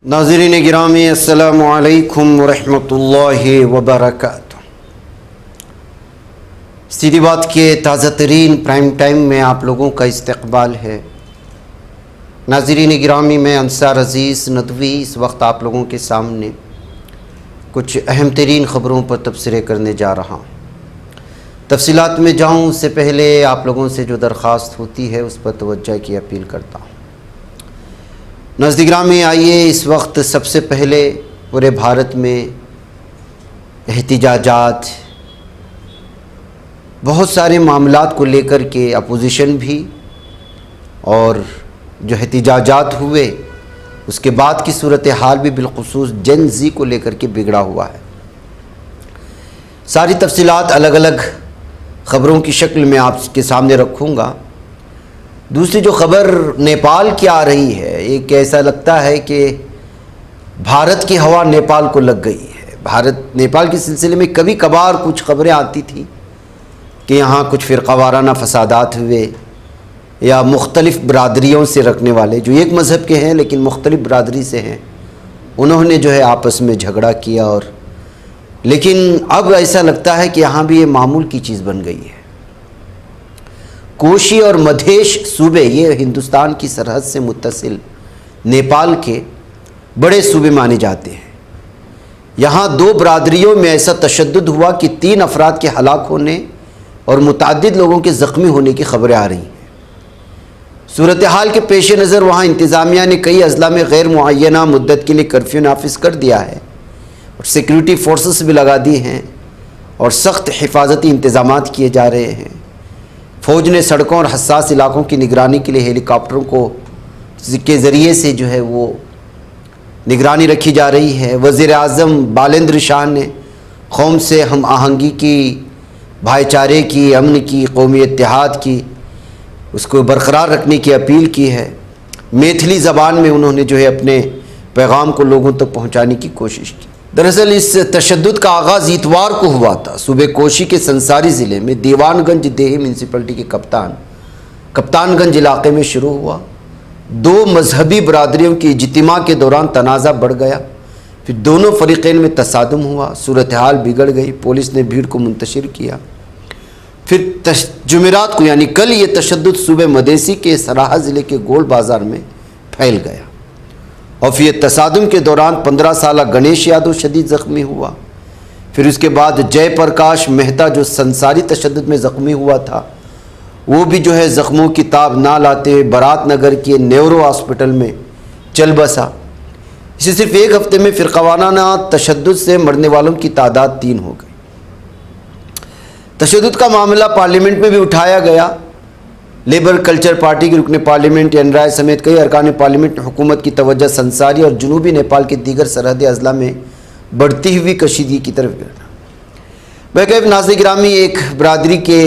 नाज़रीन गिरामी अस्सलामु अलैकुम वरहमतुल्लाहि वबरकातुहू। सीधी बात के ताज़ा तरीन प्राइम टाइम में आप लोगों का इस्तकबाल है। नाज़रीन गिरामी, मैं अंसार अज़ीज़ नदवी इस वक्त आप लोगों के सामने कुछ अहम तरीन ख़बरों पर तबसरे करने जा रहा हूँ। तफसीलात में जाऊँ उससे पहले आप लोगों से जो दरख्वास्त होती है उस पर तवज्जो की अपील करता हूँ। नज़दीक में आइए, इस वक्त सबसे पहले पूरे भारत में एहतिजाजात, बहुत सारे मामलात को लेकर के अपोजिशन भी और जो एहतिजाजात हुए उसके बाद की सूरत हाल भी बिलखुसूस जेन ज़ी को लेकर के बिगड़ा हुआ है। सारी तफसीलात अलग अलग ख़बरों की शक्ल में आपके सामने रखूँगा। दूसरी जो ख़बर नेपाल की आ रही है, एक ऐसा लगता है कि भारत की हवा नेपाल को लग गई है। भारत नेपाल के सिलसिले में कभी कभार कुछ ख़बरें आती थी कि यहाँ कुछ फ़िरक़ावाराना फ़सादात हुए या मुख्तलिफ़ बरादरियों से रखने वाले जो एक मज़हब के हैं लेकिन मुख्तलिफ़ बरादरी से हैं, उन्होंने जो है आपस में झगड़ा किया। और लेकिन अब ऐसा लगता है कि यहाँ भी ये मामूल की चीज़ बन गई है। कोशी और मधेश सूबे, ये हिंदुस्तान की सरहद से मुत्तसिल नेपाल के बड़े सूबे माने जाते हैं। यहाँ दो बरादरियों में ऐसा तशद्दुद हुआ कि 3 अफराद के हलाक होने और मुतअद्दिद लोगों के ज़ख्मी होने की ख़बरें आ रही हैं। सूरत हाल के पेश नज़र वहाँ इंतज़ामिया ने कई अज़ला में गैर मुअय्यना मुद्दत के लिए कर्फ्यू नाफिज कर दिया है और सिक्योरिटी फोर्सेस भी लगा दी हैं और सख्त हिफाजती इंतज़ामात किए जा रहे हैं। फ़ौज ने सड़कों और हसास इलाकों की निगरानी के लिए हेलीकॉप्टरों को के ज़रिए से जो है वो निगरानी रखी जा रही है। वज़ीर आज़म बालेंद्र शाह ने कौम से हम आहंगी की, भाईचारे की, अमन की, कौमी इत्तेहाद की, उसको बरकरार रखने की अपील की है। मैथिली ज़बान में उन्होंने जो है अपने पैगाम को लोगों तक पहुँचाने की कोशिश की। दरअसल इस तशद्दुद का आगाज़ इतवार को हुआ था। सूबे कोशी के संसारी ज़िले में दीवानगंज देही म्यूनसिपलिटी के कप्तानगंज इलाके में शुरू हुआ। 2 मजहबी बरादरियों की इज्तिमा के दौरान तनाज़ा बढ़ गया, फिर दोनों फ़रीक़ैन में तसादुम हुआ, सूरत हाल बिगड़ गई। पुलिस ने भीड़ को मुंतशिर किया। फिर जुमेरात को यानी कल ये तशद्दुद सूबे मधेसी के सराहा ज़िले के गोल बाज़ार में फैल गया और फिर तसादुम के दौरान 15 साला गणेश यादव शदीद ज़ख्मी हुआ। फिर उसके बाद जयप्रकाश मेहता जो संसारी तशद्दुद में ज़ख्मी हुआ था, वो भी जो है ज़ख्मों की ताब ना लाते हुए बरात नगर के नेवरो हॉस्पिटल में चल बसा। इसे सिर्फ एक हफ्ते में फ़िरक़ावाराना तशद्दुद से मरने वालों की तादाद 3 हो गई। तशद्दुद का मामला पार्लियामेंट में भी उठाया गया। लेबर कल्चर पार्टी के रुकने पार्लियामेंट एनराय समेत कई अरकान पार्लियामेंट ने हुकूमत की तवज्जो संसारी और जनूबी नेपाल के दीगर सरहदी अजला में बढ़ती हुई कशीदगी की तरफ गिरना। बेकैफ नाज़रीन गिरामी, एक बरादरी के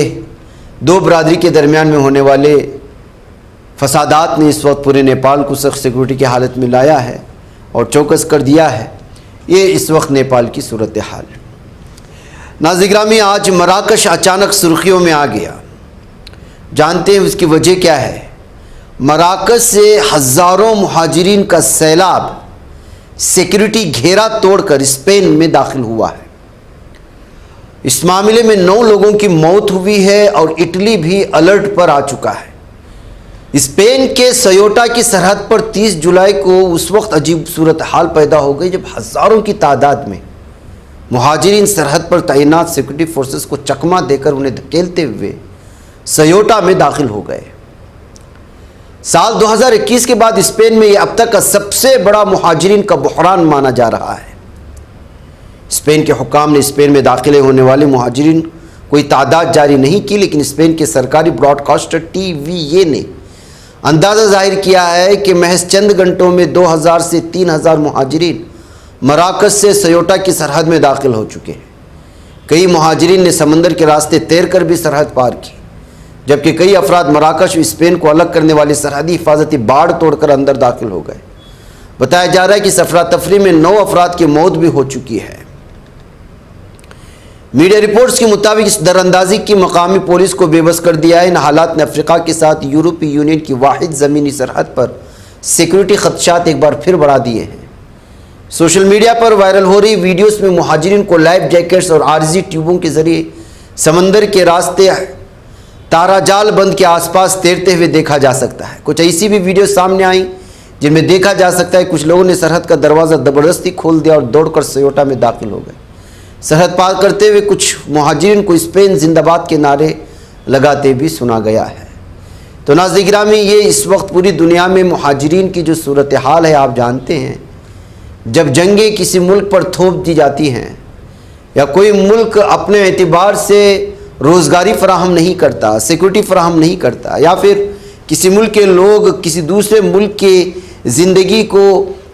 2 बरादरी के दरमियान में होने वाले फसादात ने इस वक्त पूरे नेपाल को सख्त सिक्योरिटी की हालत में लाया है और चौकस कर दिया है। ये इस वक्त नेपाल की सूरत हाल। नाज़रीन गिरामी, आज मराकश अचानक सुर्खियों में आ गया। जानते हैं उसकी वजह क्या है? मराकश से हज़ारों मुहाजिरीन का सैलाब सिक्योरिटी घेरा तोड़कर स्पेन में दाखिल हुआ है। इस मामले में 9 लोगों की मौत हुई है और इटली भी अलर्ट पर आ चुका है। स्पेन के सयोटा की सरहद पर 30 जुलाई को उस वक्त अजीब सूरत हाल पैदा हो गई जब हज़ारों की तादाद में मुहाजिरीन सरहद पर तैनात सिक्योरिटी फोर्सेस को चकमा देकर उन्हें धकेलते हुए सयोटा में दाखिल हो गए। साल 2021 के बाद स्पेन में यह अब तक का सबसे बड़ा मुहाजिरीन का बहरान माना जा रहा है। स्पेन के हुक्काम ने स्पेन में दाखिले होने वाले मुहाजिरीन कोई तादाद जारी नहीं की, लेकिन स्पेन के सरकारी ब्रॉडकास्टर TVA ने अंदाज़ा जाहिर किया है कि महज चंद घंटों में 2000 से 3000 मुहाजिरीन मराकश से सयोटा की सरहद में दाखिल हो चुके हैं। कई मुहाजिरीन ने समंदर के रास्ते तैरकर भी सरहद पार की, जबकि कई अफराद मराकश और स्पेन को अलग करने वाली सरहदी हिफाजती बाड़ तोड़कर अंदर दाखिल हो गए। बताया जा रहा है कि इस अफरा तफरी में 9 अफराद की मौत भी हो चुकी है। मीडिया रिपोर्ट्स के मुताबिक इस दरअंदाजी की मकामी पुलिस को बेबस कर दिया है। इन हालात ने अफ्रीका के साथ यूरोपीय यूनियन की वाहिद ज़मीनी सरहद पर सिक्योरिटी खदशात एक बार फिर बढ़ा दिए हैं। सोशल मीडिया पर वायरल हो रही वीडियोस में मुहाजिरीन को लाइफ जैकेट्स और आरजी ट्यूबों के जरिए समंदर के रास्ते ताराजाल बंद के आसपास तैरते हुए देखा जा सकता है। कुछ ऐसी भी वीडियो सामने आई जिनमें देखा जा सकता है कुछ लोगों ने सरहद का दरवाज़ा ज़बरदस्ती खोल दिया और दौड़कर सयोटा में दाखिल हो गए। सरहद पार करते हुए कुछ मुहाजिरीन को स्पेन जिंदाबाद के नारे लगाते भी सुना गया है। तो नाज़रीन गिरामी, ये इस वक्त पूरी दुनिया में मुहाजिरीन की जो सूरत हाल है आप जानते हैं। जब जंगें किसी मुल्क पर थोप दी जाती हैं या कोई मुल्क अपने एतबार से रोज़गारी फराहम नहीं करता, सिक्योरिटी फराहम नहीं करता, या फिर किसी मुल्क के लोग किसी दूसरे मुल्क की ज़िंदगी को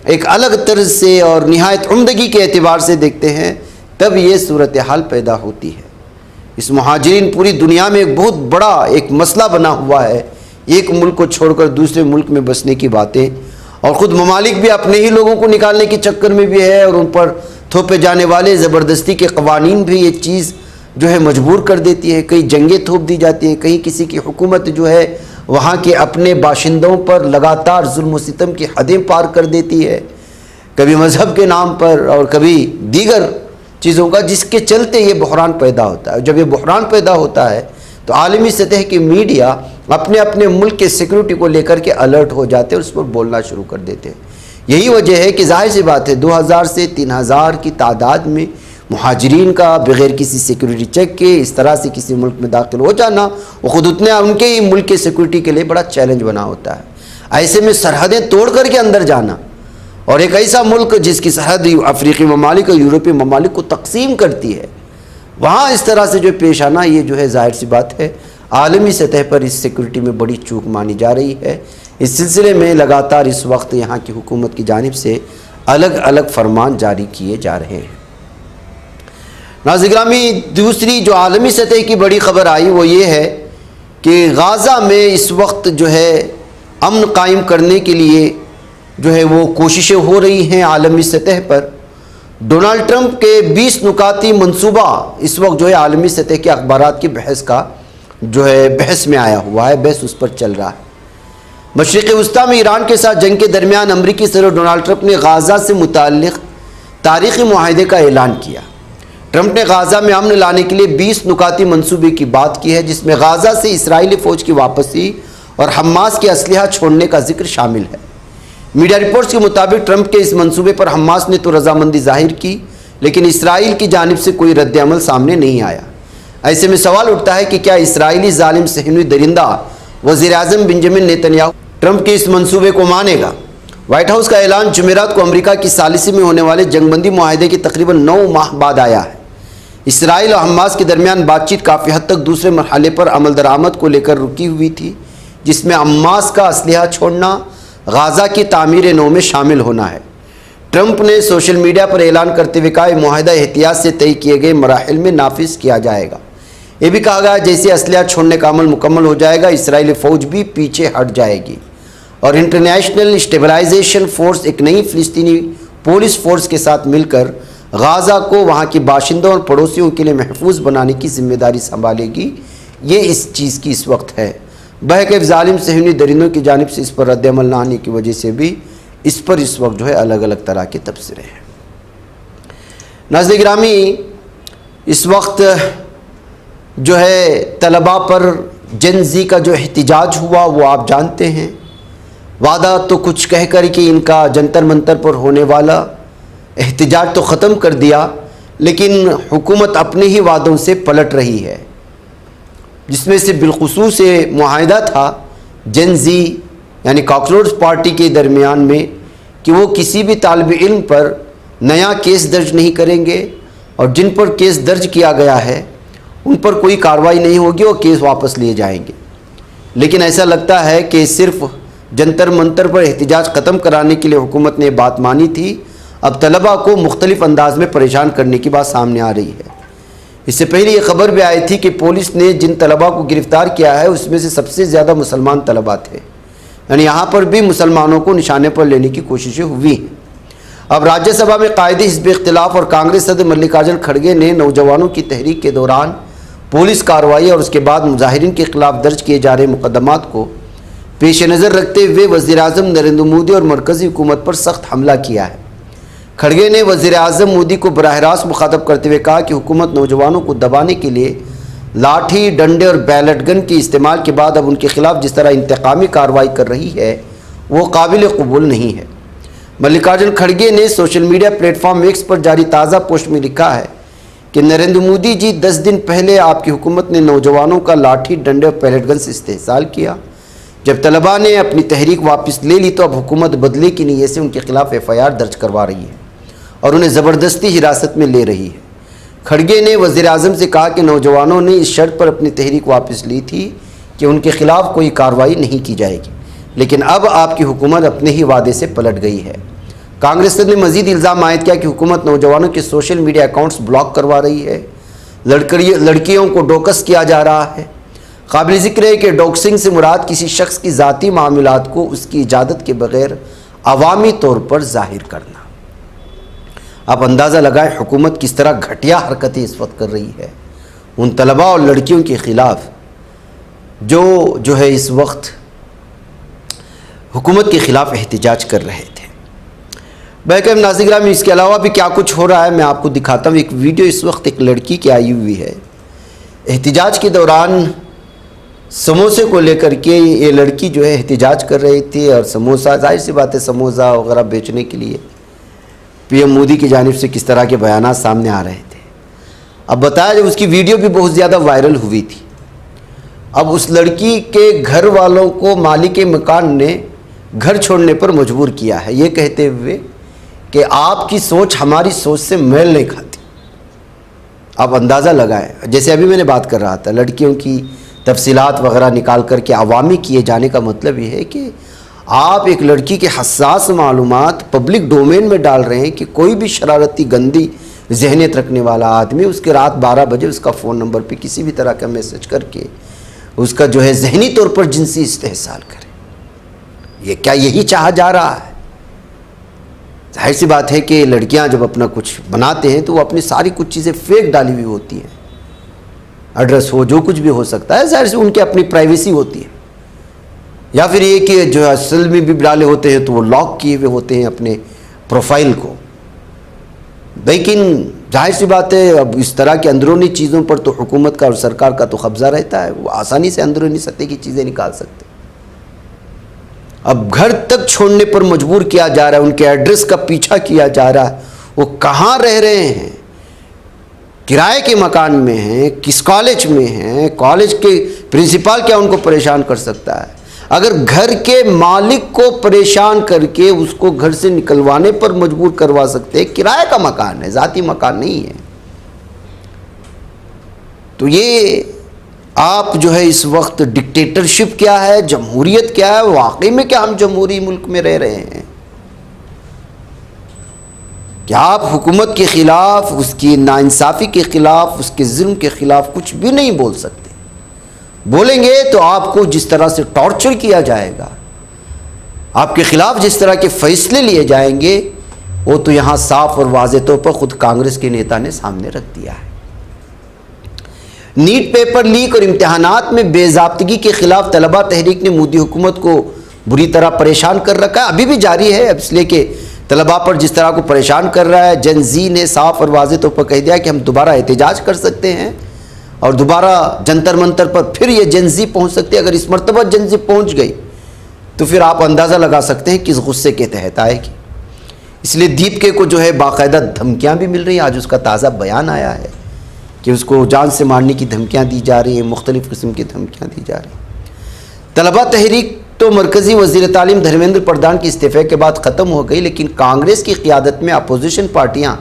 एक अलग तर्ज से और निहायत उम्दगी के एतबार से देखते हैं, तब ये सूरत हाल पैदा होती है। इस मुहाजिरीन पूरी दुनिया में एक बहुत बड़ा एक मसला बना हुआ है। एक मुल्क को छोड़कर दूसरे मुल्क में बसने की बातें, और ख़ुद ममालिक भी अपने ही लोगों को निकालने के चक्कर में भी है, और उन पर थोपे जाने वाले ज़बरदस्ती के कवानीन भी ये चीज़ जो है मजबूर कर देती है। कहीं जंगें थोप दी जाती हैं, कहीं किसी की हुकूमत जो है वहाँ के अपने बाशिंदों पर लगातार जुल्म व सितम की हदें पार कर देती है, कभी मज़हब के नाम पर और कभी दीगर चीज़ों का, जिसके चलते ये बहरान पैदा होता है। जब ये बहरान पैदा होता है तो आलमी सतह की मीडिया अपने अपने मुल्क के सिक्योरिटी को लेकर के अलर्ट हो जाते हैं और उस पर बोलना शुरू कर देते हैं। यही वजह है कि जाहिर सी बात है 2000 से 3000 की तादाद में मुहाजिरीन का बग़ैर किसी सिक्योरिटी चेक के इस तरह से किसी मुल्क में दाखिल हो जाना वो ख़ुद उतने उनके ही मुल्क के सिक्योरिटी के लिए बड़ा चैलेंज बना होता है। ऐसे में सरहदें तोड़ करके अंदर जाना, और एक ऐसा मुल्क जिसकी सरहद अफ्रीकी ममालिक और यूरोपीय ममालिक को तकसीम करती है, वहाँ इस तरह से जो पेश आना, ये जो है जाहिर सी बात है आलमी सतह पर इस सिक्योरिटी में बड़ी चूक मानी जा रही है। इस सिलसिले में लगातार इस वक्त यहाँ की हुकूमत की जानिब से अलग अलग फरमान जारी किए जा रहे हैं। नाज़रीन गिरामी, दूसरी जो आलमी सतह की बड़ी ख़बर आई वो ये है कि गाज़ा में इस वक्त जो है अमन कायम करने के लिए जो है वो कोशिशें हो रही हैं आलमी सतह पर। डोनाल्ड ट्रंप के 20 नुकाती मंसूबा इस वक्त जो है आलमी सतह के अखबारात की बहस का जो है बहस में आया हुआ है, बहस उस पर चल रहा है। मशरिक़ वस्ता में ईरान के साथ जंग के दरमियान अमरीकी सदर डोनाल्ड ट्रंप ने गाज़ा से मुताल्लिक़ तारीख़ी मुआहदे का ऐलान किया। ट्रंप ने गाज़ा में अमन लाने के लिए 20 नुकाती मंसूबे की बात की है, जिसमें गाज़ा से इसराइली फ़ौज की वापसी और हमास के असलहा छोड़ने का जिक्र शामिल है। मीडिया रिपोर्ट्स के मुताबिक ट्रंप के इस मंसूबे पर हमास ने तो रजामंदी जाहिर की, लेकिन इसराइल की जानिब से कोई रद्द-ए-अमल सामने नहीं आया। ऐसे में सवाल उठता है कि क्या इसराइली जालिम सहनवी दरिंदा वज़ीर-ए-आज़म बेंजामिन नेतन्याहू ट्रंप के इस मंसूबे को मानेगा। व्हाइट हाउस का ऐलान जुमेरात को अमेरिका की सालिसी में होने वाले जंगबंदी मुआहदे के तकरीबन 9 माह बाद आया है। इसराइल और हमास के दरमियान बातचीत काफ़ी हद तक दूसरे मरहले पर अमल दरामद को लेकर रुकी हुई थी, जिसमें हमास का असलहा छोड़ना, गाज़ा की तामीर नौ में शामिल होना है। ट्रंप ने सोशल मीडिया पर ऐलान करते हुए कहा मुआहदा एहतियात से तय किए गए मराहिल में नाफिज किया जाएगा। ये भी कहा गया जैसे असलहा छोड़ने का अमल मुकम्मल हो जाएगा, इसराइली फ़ौज भी पीछे हट जाएगी और इंटरनेशनल स्टेबलाइजेशन फोर्स एक नई फ़िलिस्तीनी पुलिस फोर्स के साथ मिलकर गाज़ा को वहाँ के बाशिंदों और पड़ोसियों के लिए महफूज बनाने की जिम्मेदारी संभालेगी। ये इस चीज़ की इस वक्त है। बहके जालिम सहनी दरिंदों की जानिब से इस पर रद्द-ए-अमल न आने की वजह से भी इस पर इस वक्त जो है अलग अलग तरह के तबसरे हैं। नाज़रीन गिरामी, इस वक्त जो है तलबा पर जेन ज़ी का जो एहतिजाज हुआ वो आप जानते हैं। वादा तो कुछ कह कर कि इनका जंतर मंतर पर होने वाला एहतिजाज तो ख़त्म कर दिया, लेकिन हुकूमत अपने ही वादों से पलट रही है, जिसमें से बिलखुसूस मुआहदा था जेन ज़ी यानी कॉकरोच पार्टी के दरमियान में कि वो किसी भी तालिब इल्म पर नया केस दर्ज नहीं करेंगे और जिन पर केस दर्ज किया गया है उन पर कोई कार्रवाई नहीं होगी और केस वापस लिए जाएंगे। लेकिन ऐसा लगता है कि सिर्फ जंतर मंतर पर एहतिजाज ख़त्म कराने के लिए हुकूमत ने बात मानी थी, अब तलबा को मुख्तलिफ अंदाज में परेशान करने की बात सामने आ रही है। इससे पहले ये खबर भी आई थी कि पुलिस ने जिन तलबा को गिरफ़्तार किया है उसमें से सबसे ज़्यादा मुसलमान तलबा थे, यानी यहाँ पर भी मुसलमानों को निशाने पर लेने की कोशिशें हुई हैं। अब राज्यसभा में कायदे हिज़्ब इख्तिलाफ और कांग्रेस सदर मल्लिकार्जुन खड़गे ने नौजवानों की तहरीक के दौरान पुलिस कार्रवाई और उसके बाद मुजाहिरीन के खिलाफ दर्ज किए जा रहे मुकदमात को पेश नज़र रखते हुए वज़ीर-ए-आज़म नरेंद्र मोदी और मरकज़ी हुकूमत पर सख्त हमला किया है। खड़गे ने वज़ीर-ए-आज़म मोदी को बराह रास्त मुखातब करते हुए कहा कि हुकूमत नौजवानों को दबाने के लिए लाठी, डंडे और बैलेट गन के इस्तेमाल के बाद अब उनके खिलाफ जिस तरह इंतकामी कार्रवाई कर रही है वो काबिल कबूल नहीं है। मल्लिकार्जुन खड़गे ने सोशल मीडिया प्लेटफॉर्म एक्स पर जारी ताज़ा पोस्ट में लिखा है कि नरेंद्र मोदी जी 10 दिन पहले आपकी हुकूमत ने नौजवानों का लाठी, डंडे और पैलेट गन से इस्तेहसाल किया। जब तलबा ने अपनी तहरीक वापस ले ली तो अब हुकूमत बदले की नीयत से उनके खिलाफ FIR दर्ज करवा रही है और उन्हें ज़बरदस्ती हिरासत में ले रही है। खड़गे ने वज़ीर-ए-आज़म से कहा कि नौजवानों ने इस शर्त पर अपनी तहरीक वापस ली थी कि उनके खिलाफ कोई कार्रवाई नहीं की जाएगी, लेकिन अब आपकी हुकूमत अपने ही वादे से पलट गई है। कांग्रेस ने मजीद इल्ज़ाम आयद किया कि हुकूमत नौजवानों के सोशल मीडिया अकाउंट्स ब्लॉक करवा रही है, लड़कियों को डोकस किया जा रहा है। काबिल ज़िक्र है कि डोक्सिंग से मुराद किसी शख्स की ज़ाती मामलात को उसकी इजाज़त के बगैर अवामी तौर पर जाहिर करना। आप अंदाज़ा लगाएं हुकूमत किस तरह घटिया हरकतें इस वक्त कर रही है उन तलबा और लड़कियों के ख़िलाफ़ जो है इस वक्त हुकूमत के ख़िलाफ़ एहतिजाज कर रहे थे। बैकम नाज़रीन में इसके अलावा भी क्या कुछ हो रहा है मैं आपको दिखाता हूँ। एक वीडियो इस वक्त एक लड़की की आई हुई है। एहतिजाज के दौरान समोसे को लेकर के ये लड़की जो है एहतिजाज कर रही थी और समोसा, जाहिर सी बात है समोसा वगैरह बेचने के लिए PM मोदी की जानिब से किस तरह के बयानात सामने आ रहे थे। अब बताया जब उसकी वीडियो भी बहुत ज़्यादा वायरल हुई थी, अब उस लड़की के घर वालों को मालिक मकान ने घर छोड़ने पर मजबूर किया है, ये कहते हुए कि आपकी सोच हमारी सोच से मेल नहीं खाती। आप अंदाज़ा लगाएं, जैसे अभी मैंने बात कर रहा था, लड़कियों की तफसीलात वगैरह निकाल करके अवामी किए जाने का मतलब ये है कि आप एक लड़की के हसास मालूमात पब्लिक डोमेन में डाल रहे हैं कि कोई भी शरारती गंदी जहनियत रखने वाला आदमी उसके रात 12 बजे उसका फ़ोन नंबर पे किसी भी तरह का मैसेज करके उसका जो है जहनी तौर पर जिनसी इस्तेहसाल करे। ये क्या यही चाहा जा रहा है? जाहिर सी बात है कि लड़कियां जब अपना कुछ बनाते हैं तो वो अपनी सारी कुछ चीज़ें फेक डाली हुई होती हैं, एड्रेस हो, जो कुछ भी हो सकता है, जाहिर से उनकी अपनी प्राइवेसी होती है, या फिर ये कि जो असल में भी डाले होते हैं तो वो लॉक किए हुए होते हैं अपने प्रोफाइल को। लेकिन जाहिर सी बात है अब इस तरह की अंदरूनी चीज़ों पर तो हुकूमत का और सरकार का तो कब्ज़ा रहता है, वो आसानी से अंदरूनी सतह की चीज़ें निकाल सकते। अब घर तक छोड़ने पर मजबूर किया जा रहा है, उनके एड्रेस का पीछा किया जा रहा है, वो कहाँ रह रहे हैं, किराए के मकान में हैं, किस कॉलेज में हैं, कॉलेज के प्रिंसिपल क्या उनको परेशान कर सकता है? अगर घर के मालिक को परेशान करके उसको घर से निकलवाने पर मजबूर करवा सकते हैं, किराए का मकान है, ज़ाती मकान नहीं है। तो ये आप जो है इस वक्त डिक्टेटरशिप क्या है, जमहूरियत क्या है, वाकई में क्या हम जमहूरी मुल्क में रह रहे हैं? क्या आप हुकूमत के ख़िलाफ़, उसकी नाइंसाफ़ी के ख़िलाफ़, उसके जुल्म के ख़िलाफ़ कुछ भी नहीं बोल सकते? बोलेंगे तो आपको जिस तरह से टॉर्चर किया जाएगा, आपके ख़िलाफ़ जिस तरह के फ़ैसले लिए जाएंगे, वो तो यहाँ साफ और वाज़ेह तौर पर ख़ुद कांग्रेस के नेता ने सामने रख दिया है। नीट पेपर लीक और इम्तहानात में बेज़ाब्तगी के ख़िलाफ़ तलबा तहरीक ने मोदी हुकूमत को बुरी तरह परेशान कर रखा है, अभी भी जारी है। इसलिए कि तलबा पर जिस तरह को परेशान कर रहा है, जन जी ने साफ और वाज़ेह तौर पर कह दिया कि हम दोबारा एहतिजाज कर सकते हैं और दोबारा जंतर मंतर पर फिर ये जनजी पहुंच सकती है। अगर इस मरतबा जनजी पहुंच गई तो फिर आप अंदाज़ा लगा सकते हैं किस गुस्से के तहत आएगी। इसलिए दीपके को जो है बाकायदा धमकियां भी मिल रही हैं। आज उसका ताज़ा बयान आया है कि उसको जान से मारने की धमकियां दी जा रही हैं, मुख्तलिफ़ किस्म की धमकियां दी जा रही हैं। तलबा तहरीक तो मरकज़ी वज़ीर तालीम धर्मेंद्र प्रधान के इस्तीफ़े के बाद ख़त्म हो गई, लेकिन कांग्रेस की क़ियादत में अपोजिशन पार्टियाँ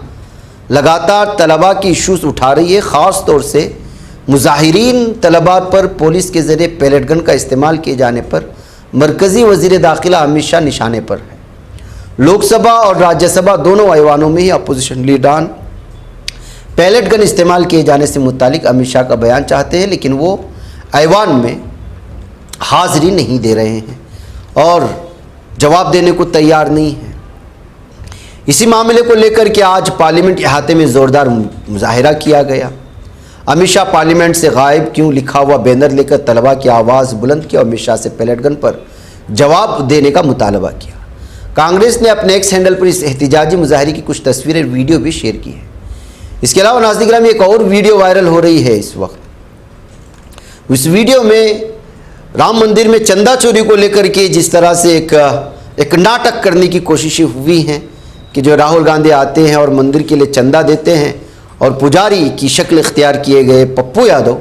लगातार तलबा की इशूज़ उठा रही है। ख़ास तौर से मुजाहिरीन तलबा पर पुलिस के ज़रिए पैलेट गन का इस्तेमाल किए जाने पर मरकज़ी वज़ीर दाखिला अमित शाह निशाने पर है। लोकसभा और राज्यसभा दोनों ऐवानों में ही अपोजिशन लीडरान पैलेट गन इस्तेमाल किए जाने से मुतालिक अमित शाह का बयान चाहते हैं, लेकिन वो ऐवान में हाज़िरी नहीं दे रहे हैं और जवाब देने को तैयार नहीं है। इसी मामले को लेकर के आज पार्लियामेंट अहाते में ज़ोरदार मुजाहिरा किया गया। अमित शाह पार्लियामेंट से गायब क्यों लिखा हुआ बैनर लेकर तलबा की आवाज़ बुलंद किया और अमित शाह से पैलेट गन पर जवाब देने का मुतालबा किया। कांग्रेस ने अपने एक्स हैंडल पर इस एहतिजाजी मुजाहरे की कुछ तस्वीरें वीडियो भी शेयर की है। इसके अलावा नाज़रीन गिरामी एक और वीडियो वायरल हो रही है इस वक्त। इस वीडियो में राम मंदिर में चंदा चोरी को लेकर के जिस तरह से एक नाटक करने की कोशिशें हुई हैं कि जो राहुल गांधी आते हैं और मंदिर के लिए चंदा देते हैं और पुजारी की शक्ल इख्तियार किए गए पप्पू यादव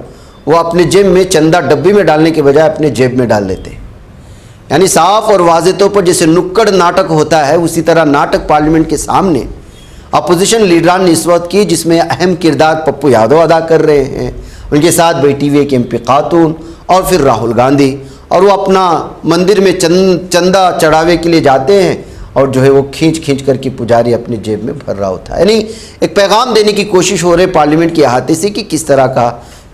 वो अपने जेब में चंदा डब्बी में डालने के बजाय अपने जेब में डाल देते हैं। यानी साफ और वाज़े तौर पर जैसे नुक्कड़ नाटक होता है उसी तरह नाटक पार्लियामेंट के सामने अपोजिशन लीडरान ने इस वक्त की, जिसमें अहम किरदार पप्पू यादव अदा कर रहे हैं। उनके साथ बैठी हुई एक MP खातून और फिर राहुल गांधी, और वो अपना मंदिर में चंदा चढ़ावे के लिए जाते हैं और जो है वो खींच करके पुजारी अपने जेब में भर रहा होता है। यानी एक पैगाम देने की कोशिश हो रही पार्लियामेंट के अहाते से कि किस तरह का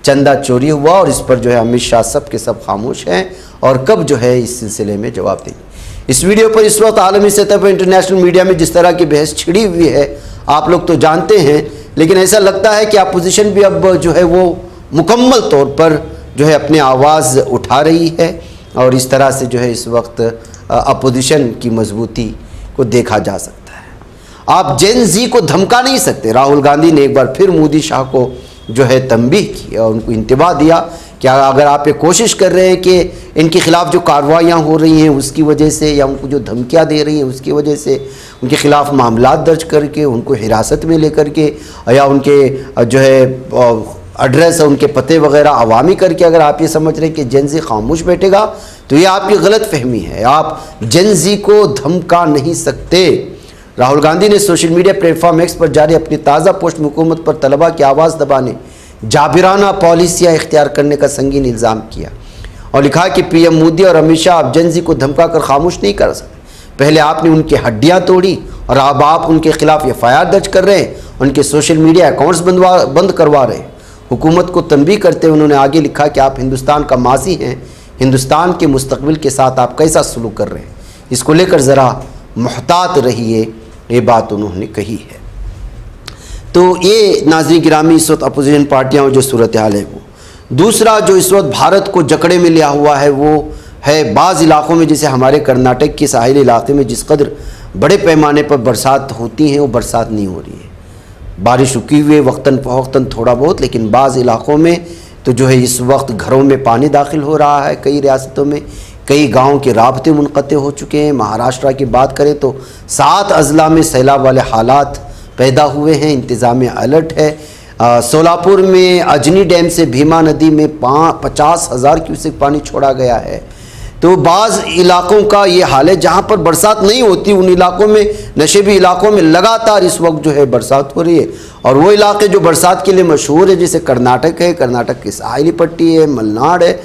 चंदा चोरी हुआ, और इस पर जो है अमित शाह सब के सब खामोश हैं और कब जो है इस सिलसिले में जवाब देंगे। इस वीडियो पर इस वक्त आलमी सतह पर इंटरनेशनल मीडिया में जिस तरह की बहस छिड़ी हुई है आप लोग तो जानते हैं, लेकिन ऐसा लगता है कि अपोजिशन भी अब जो है वो मुकम्मल तौर पर जो है अपनी आवाज़ उठा रही है, और इस तरह से जो है इस वक्त अपोजिशन की मजबूती को देखा जा सकता है। आप जेन जी को धमका नहीं सकते। राहुल गांधी ने एक बार फिर मोदी शाह को जो है तंबीह की और उनको इंतबाह दिया कि अगर आप ये कोशिश कर रहे हैं कि इनके खिलाफ जो कार्रवाइयाँ हो रही हैं उसकी वजह से या उनको जो धमकियाँ दे रही हैं उसकी वजह से उनके खिलाफ मामला दर्ज करके उनको हिरासत में लेकर के या उनके जो है एड्रेस और उनके पते वगैरह अवामी करके अगर आप ये समझ रहे हैं कि जेन जी खामोश बैठेगा तो ये आपकी गलत फहमी है। आप जेन जी को धमका नहीं सकते। राहुल गांधी ने सोशल मीडिया प्लेटफॉर्म एक्स पर जारी अपनी ताज़ा पोस्ट में हुकूमत पर तलबा की आवाज़ दबाने, जाबिराना पॉलिसियाँ इख्तियार करने का संगीन इल्ज़ाम किया और लिखा कि PM मोदी और अमित शाह अब जेन जी को धमका कर खामोश नहीं कर सकते। पहले आपने उनकी हड्डियाँ तोड़ी और अब आप उनके खिलाफ FIR दर्ज कर रहे हैं, उनके सोशल मीडिया अकाउंट्स बंद करवा रहे हैं। हुकूमत को तंबीह करते हुए उन्होंने आगे लिखा कि आप हिंदुस्तान का माजी हैं, हिंदुस्तान के मुस्तकबिल के साथ आप कैसा सलूक कर रहे हैं, इसको लेकर ज़रा मुहतात रहिए, ये बात उन्होंने कही है। तो ये नाज़रीन गिरामी इस वक्त अपोजिशन पार्टियाँ जो सूरत हाल है वो। दूसरा जो इस वक्त भारत को जकड़े में लिया हुआ है वो है बाज़ इलाक़ों में, जैसे हमारे कर्नाटक के साहिली इलाके में जिस कदर बड़े पैमाने पर बरसात होती है वो बरसात नहीं हो रही है। बारिश रुकी हुई है वक्तन फ़वक्तन थोड़ा बहुत, लेकिन बाज़ इलाक़ों में तो जो है इस वक्त घरों में पानी दाखिल हो रहा है। कई रियासतों में कई गाँव के राब्ते मुनक़ते हो चुके हैं। महाराष्ट्र की बात करें तो 7 अज़ला में सैलाब वाले हालात पैदा हुए हैं, इंतज़ामिया अलर्ट है। सोलापुर में अजनी डैम से भीमा नदी में 50,000 क्यूसेक पानी छोड़ा गया है। तो बाज़ इलाक़ों का ये हाल है जहाँ पर बरसात नहीं होती, उन इलाक़ों में नशेबी इलाक़ों में लगातार इस वक्त जो है बरसात हो रही है। और वो इलाके जो बरसात के लिए मशहूर है जैसे कर्नाटक है, कर्नाटक की साहिली पट्टी है, मलनाड है,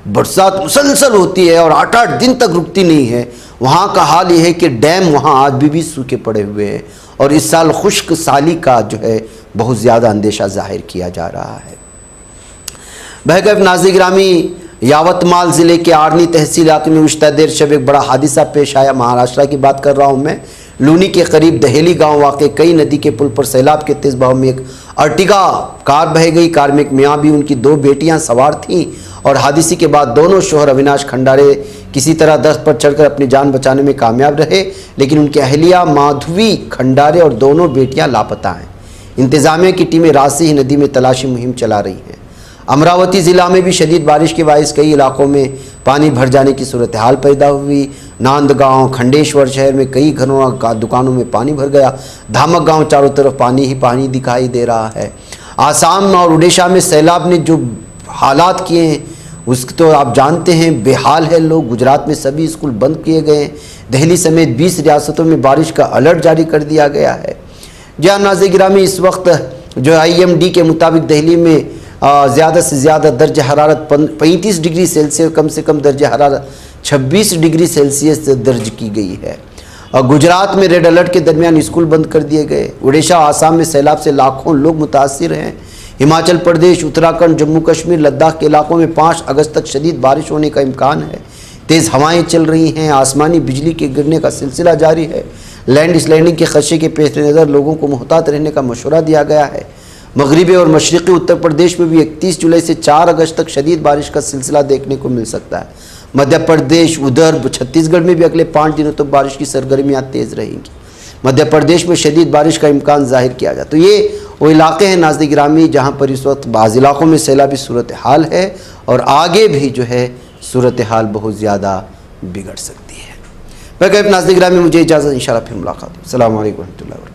बरसात मुसलसल होती है और 8-8 दिन तक रुकती नहीं है। वहाँ का हाल ये है कि डैम वहाँ आज भी सूखे पड़े हुए हैं और इस साल खुश्क साली का जो है बहुत ज़्यादा अंदेशा जाहिर किया जा रहा है। बहरकैफ नाज़रीन गिरामी, यावतमाल ज़िले के आर्नी तहसील इलाके में उश्ता देर शब एक बड़ा हादिसा पेश आया। महाराष्ट्र की बात कर रहा हूँ मैं। लूनी के करीब दहेली गांव वाक़ कई नदी के पुल पर सैलाब के तेज़ बहाव में एक अर्टिगा कार बह गई। कार में एक मियाँ भी उनकी 2 बेटियाँ सवार थीं और हादिसे के बाद दोनों शोहर अविनाश खंडारे किसी तरह दस्त पर चढ़कर अपनी जान बचाने में कामयाब रहे, लेकिन उनकी अहलिया माधवी खंडारे और दोनों बेटियाँ लापता हैं। इंतज़ामिया की टीमें रात से ही नदी में तलाशी मुहिम चला रही हैं। अमरावती ज़िला में भी शदीद बारिश के बायस कई इलाकों में पानी भर जाने की सूरत हाल पैदा हुई। नांदगांव, खंडेश्वर शहर में कई घरों का दुकानों में पानी भर गया। धामक गांव चारों तरफ पानी ही पानी दिखाई दे रहा है। आसाम और उड़ीसा में सैलाब ने जो हालात किए हैं उसको तो आप जानते हैं, बेहाल है लोग। गुजरात में सभी स्कूल बंद किए गए हैं। दिल्ली समेत 20 रियासतों में बारिश का अलर्ट जारी कर दिया गया है। जहाँ नाज़रीन गिरामी इस वक्त जो IMD के मुताबिक दिल्ली में ज़्यादा से ज़्यादा दर्ज हरारत 35 डिग्री सेल्सियस, कम से कम दर्ज हरारत 26 डिग्री सेल्सियस दर्ज की गई है। और गुजरात में रेड अलर्ट के दरमियान स्कूल बंद कर दिए गए। उड़ीसा, आसाम में सैलाब से लाखों लोग मुतासिर हैं। हिमाचल प्रदेश, उत्तराखंड, जम्मू कश्मीर, लद्दाख के इलाकों में 5 अगस्त तक शदीद बारिश होने का इम्कान है। तेज़ हवाएं चल रही हैं। आसमानी बिजली के गिरने का सिलसिला जारी है। लैंड स्लाइडिंग के खदशे के पेश नज़र लोगों को मुहतात रहने का मशवरा दिया गया है। मगरबी और मशरक़ी उत्तर प्रदेश में भी 31 जुलाई से 4 अगस्त तक शदीद बारिश का सिलसिला देखने को मिल सकता है। मध्य प्रदेश, उधर छत्तीसगढ़ में भी अगले 5 दिनों तक बारिश की सरगर्मियाँ तेज़ रहेंगी। मध्य प्रदेश में शदीद बारिश का इम्कान जाहिर किया जाए। तो ये वो इलाके हैं नाज़रीन गिरामी जहाँ पर इस वक्त बाज़ इलाक़ों में सैलाबी सूरत हाल है और आगे भी जो है सूरत हाल बहुत ज़्यादा बिगड़ सकती है। मैं नाज़रीन गिरामी मुझे इजाज़त, इंशाअल्लाह फिर मुलाकात। अस्सलामु अलैकुम रहमतुल्लाहि व बरकातहू।